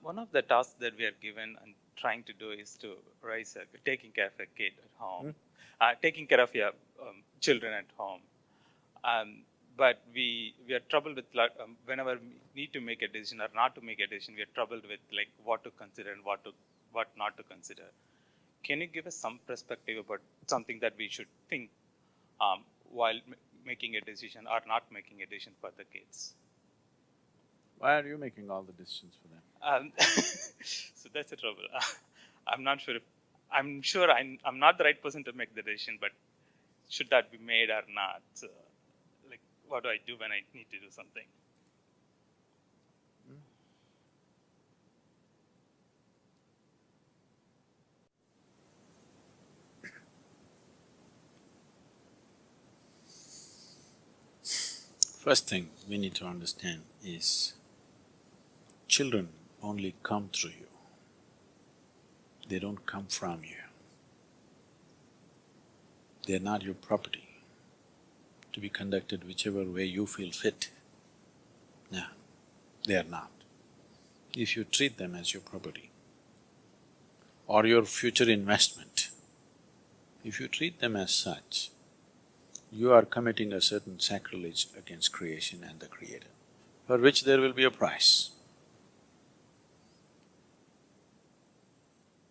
One of the tasks that we are given and trying to do is to taking care of a kid at home, taking care of your children at home. Um, but we are troubled with whenever we need to make a decision or not to make a decision, we are troubled with like what to consider and what not to consider. Can you give us some perspective about something that we should think while making a decision or not making a decision for the kids? Why are you making all the decisions for them? So that's the trouble. I'm not sure if I'm sure I'm not the right person to make the decision, but should that be made or not? So, like, what do I do when I need to do something? First thing we need to understand is children only come through you. They don't come from you. They're not your property to be conducted whichever way you feel fit. No, they are not. If you treat them as your property or your future investment, if you treat them as such, you are committing a certain sacrilege against creation and the Creator, for which there will be a price.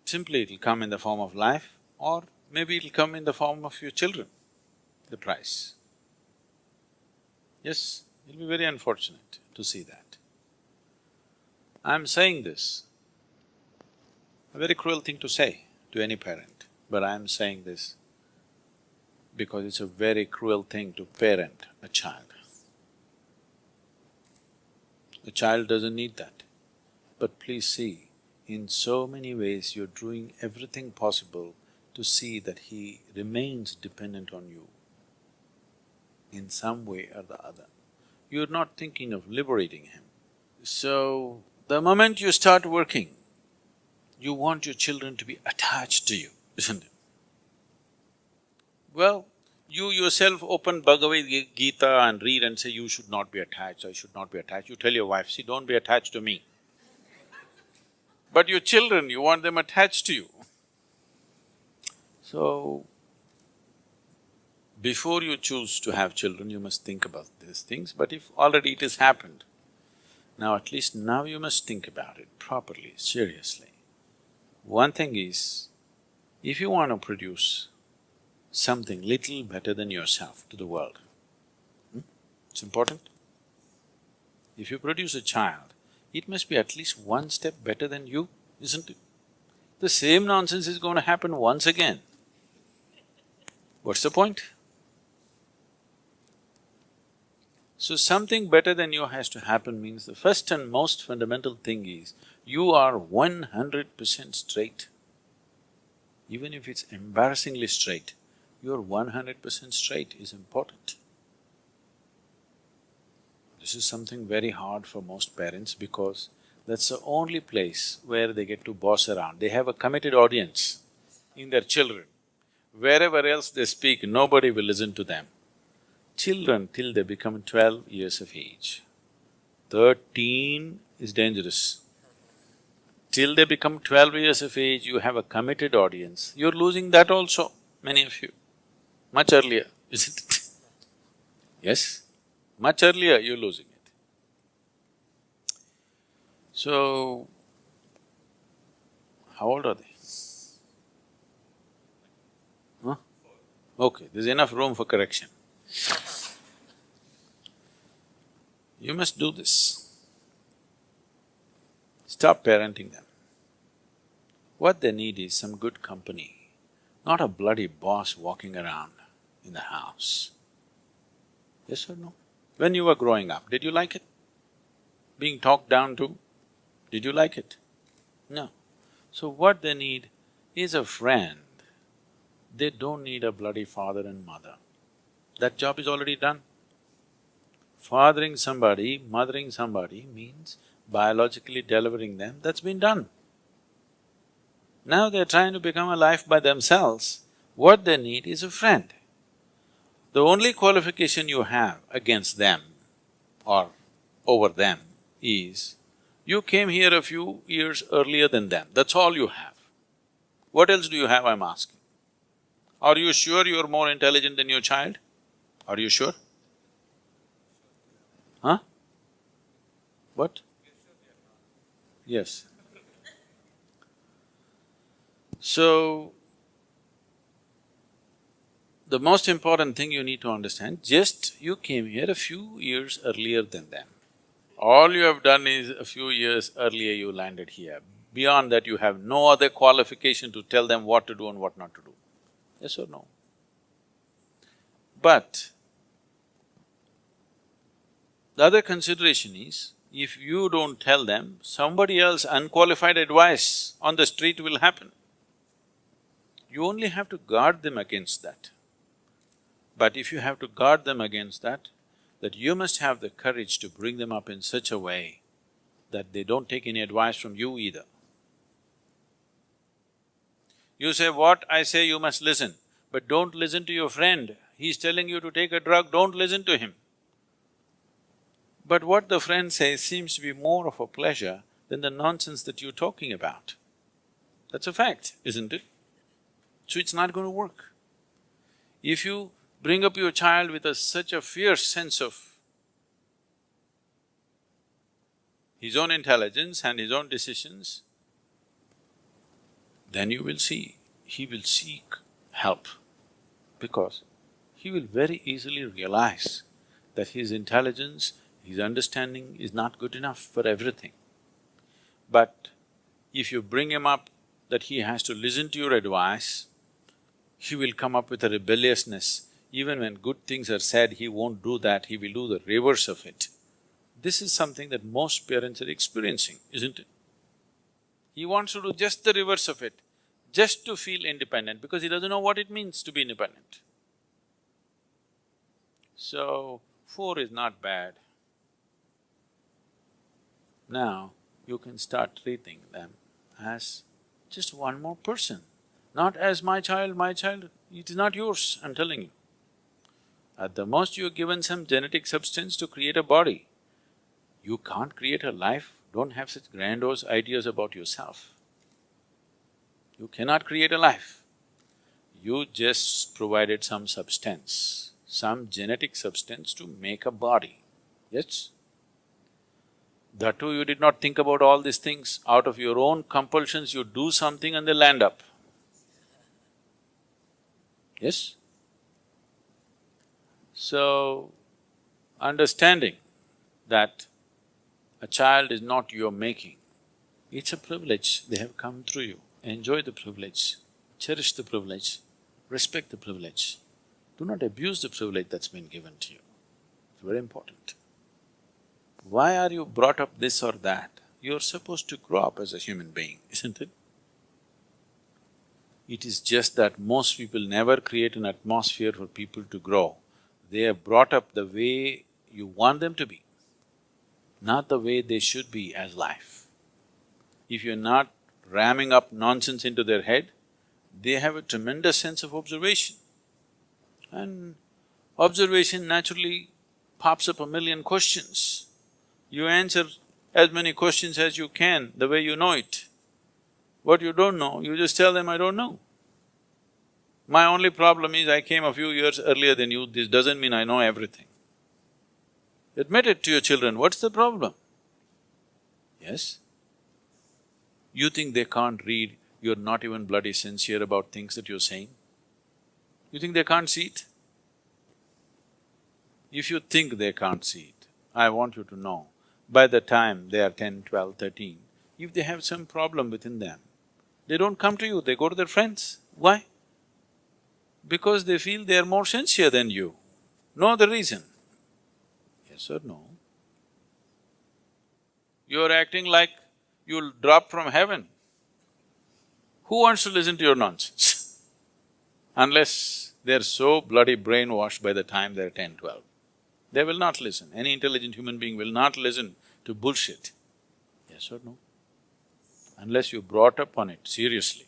Simply it'll come in the form of life, or maybe it'll come in the form of your children, the price. Yes, it'll be very unfortunate to see that. I'm saying this, a very cruel thing to say to any parent, but I'm saying this because it's a very cruel thing to parent a child. A child doesn't need that. But please see, in so many ways you're doing everything possible to see that he remains dependent on you in some way or the other. You're not thinking of liberating him. So, the moment you start working, you want your children to be attached to you, isn't it? Well, you yourself open Bhagavad Gita and read and say, you should not be attached, I should not be attached. You tell your wife, see, don't be attached to me. But your children, you want them attached to you. So, before you choose to have children, you must think about these things, but if already it has happened, now at least now you must think about it properly, seriously. One thing is, if you want to produce something little better than yourself to the world, it's important. If you produce a child, it must be at least one step better than you, isn't it? The same nonsense is going to happen once again. What's the point? So something better than you has to happen means the first and most fundamental thing is, you are 100% straight. Even if it's embarrassingly straight, you're 100% straight is important. This is something very hard for most parents because that's the only place where they get to boss around. They have a committed audience in their children. Wherever else they speak, nobody will listen to them. Children till they become 12 years of age. 13 is dangerous. Till they become 12 years of age, you have a committed audience. You're losing that also, many of you. Much earlier, isn't it? Yes, much earlier you're losing it. So, how old are they? Huh? Okay, there's enough room for correction. You must do this. Stop parenting them. What they need is some good company, not a bloody boss walking around in the house. Yes or no? When you were growing up, did you like it? Being talked down to, did you like it? No. So what they need is a friend. They don't need a bloody father and mother. That job is already done. Fathering somebody, mothering somebody means biologically delivering them, that's been done. Now they're trying to become a life by themselves. What they need is a friend. The only qualification you have against them or over them is, You came here a few years earlier than them, that's all you have. What else do you have, I'm asking? Are you sure you're more intelligent than your child? Are you sure? Huh? What? Yes. So, the most important thing you need to understand, just you came here a few years earlier than them. All you have done is a few years earlier you landed here. Beyond that, you have no other qualification to tell them what to do and what not to do. Yes or no? But the other consideration is, if you don't tell them, somebody else unqualified advice on the street will happen. You only have to guard them against that. But if you have to guard them against that you must have the courage to bring them up in such a way that they don't take any advice from you either. You say, what I say you must listen, but don't listen to your friend. He's telling you to take a drug, don't listen to him. But what the friend says seems to be more of a pleasure than the nonsense that you're talking about. That's a fact, isn't it? So it's not going to work. If you bring up your child with such a fierce sense of his own intelligence and his own decisions, then you will see, he will seek help, because he will very easily realize that his intelligence, his understanding is not good enough for everything. But if you bring him up that he has to listen to your advice, he will come up with a rebelliousness. Even when good things are said, he won't do that, he will do the reverse of it. This is something that most parents are experiencing, isn't it? He wants to do just the reverse of it, just to feel independent, because he doesn't know what it means to be independent. So, 4 is not bad. Now, you can start treating them as just one more person, not as my child, it is not yours, I'm telling you. At the most, you're given some genetic substance to create a body. You can't create a life, don't have such grandiose ideas about yourself. You cannot create a life. You just provided some substance, some genetic substance to make a body, yes? That too, you did not think about all these things. Out of your own compulsions, you do something and they land up. Yes? So, understanding that a child is not your making, it's a privilege, they have come through you. Enjoy the privilege, cherish the privilege, respect the privilege. Do not abuse the privilege that's been given to you. It's very important. Why are you brought up this or that? You're supposed to grow up as a human being, isn't it? It is just that most people never create an atmosphere for people to grow. They are brought up the way you want them to be, not the way they should be as life. If you're not ramming up nonsense into their head, they have a tremendous sense of observation. And observation naturally pops up a million questions. You answer as many questions as you can, the way you know it. What you don't know, you just tell them, I don't know. My only problem is I came a few years earlier than you, this doesn't mean I know everything. Admit it to your children, what's the problem? Yes? You think they can't read, you're not even bloody sincere about things that you're saying? You think they can't see it? If you think they can't see it, I want you to know, by the time they are 10, 12, 13, if they have some problem within them, they don't come to you, they go to their friends. Why? Because they feel they are more sincere than you. No other reason. Yes or no? You're acting like you'll drop from heaven. Who wants to listen to your nonsense? Unless they're so bloody brainwashed by the time they're 10, 12. They will not listen. Any intelligent human being will not listen to bullshit. Yes or no? Unless you brought up on it seriously.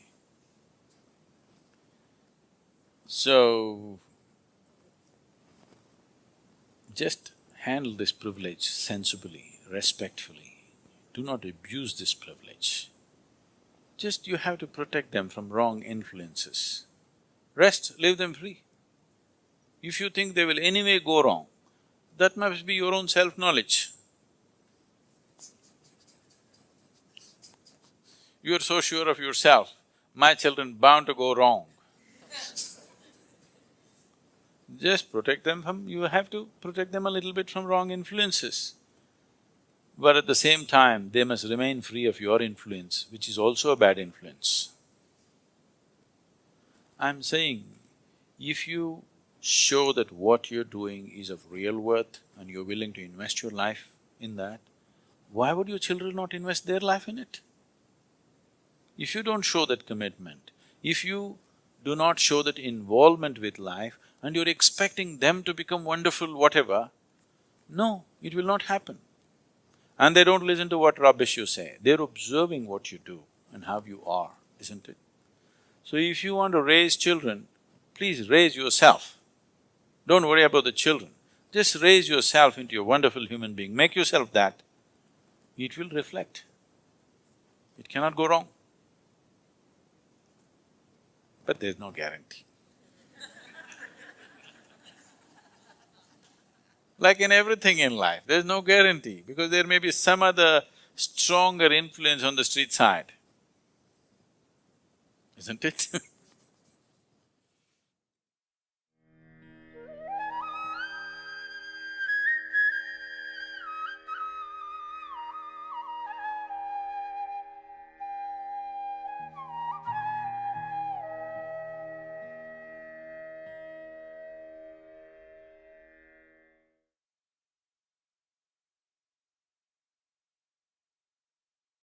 So, just handle this privilege sensibly, respectfully. do not abuse this privilege. Just you have to protect them from wrong influences. Rest, leave them free. If you think they will anyway go wrong, that must be your own self-knowledge. You are so sure of yourself, my children bound to go wrong. Just protect them from… you have to protect them a little bit from wrong influences. But at the same time, they must remain free of your influence, which is also a bad influence. I'm saying, if you show that what you're doing is of real worth and you're willing to invest your life in that, why would your children not invest their life in it? If you don't show that commitment, if you do not show that involvement with life and you're expecting them to become wonderful whatever, no, it will not happen. And they don't listen to what rubbish you say, they're observing what you do and how you are, isn't it? So if you want to raise children, please raise yourself. Don't worry about the children, just raise yourself into a wonderful human being, make yourself that. It will reflect. It cannot go wrong. But there's no guarantee. Like in everything in life, there's no guarantee because there may be some other stronger influence on the street side, isn't it?